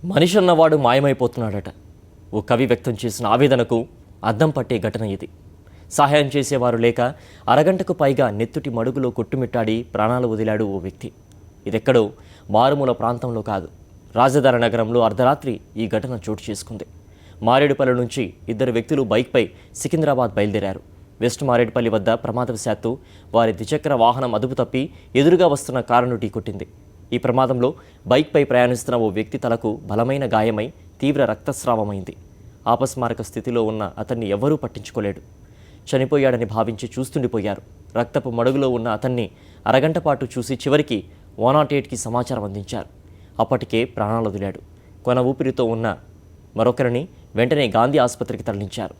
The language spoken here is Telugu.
మనిషి అన్నవాడు మాయమైపోతున్నాడట. ఓ కవి వ్యక్తం చేసిన ఆవేదనకు అద్దం పట్టే ఘటన ఇది. సహాయం చేసేవారు లేక అరగంటకు పైగా నెత్తుటి మడుగులో కొట్టుమిట్టాడి ప్రాణాలు వదిలాడు ఓ వ్యక్తి. ఇదెక్కడో మారుమూల ప్రాంతంలో కాదు, రాజధాని నగరంలో అర్ధరాత్రి ఈ ఘటన చోటు చేసుకుంది. మారేడుపల్లి నుంచి ఇద్దరు వ్యక్తులు బైక్పై సికింద్రాబాద్ బయలుదేరారు. వెస్ట్ మారేడుపల్లి వద్ద ప్రమాదవశాత్తు వారి ద్విచక్ర వాహనం అదుపు తప్పి ఎదురుగా వస్తున్న కారును ఢీకొట్టింది. ఈ ప్రమాదంలో బైక్పై ప్రయాణిస్తున్న ఓ వ్యక్తి తలకు బలమైన గాయమై తీవ్ర రక్తస్రావమైంది. ఆపస్మారక స్థితిలో ఉన్న అతన్ని ఎవ్వరూ పట్టించుకోలేడు. చనిపోయాడని భావించి చూస్తుండిపోయారు. రక్తపు మడుగులో ఉన్న అతన్ని అరగంట పాటు చూసి చివరికి 108కి సమాచారం అందించారు. అప్పటికే ప్రాణాలు వదిలాడు. కొన ఊపిరితో ఉన్న మరొకరిని వెంటనే గాంధీ ఆసుపత్రికి తరలించారు.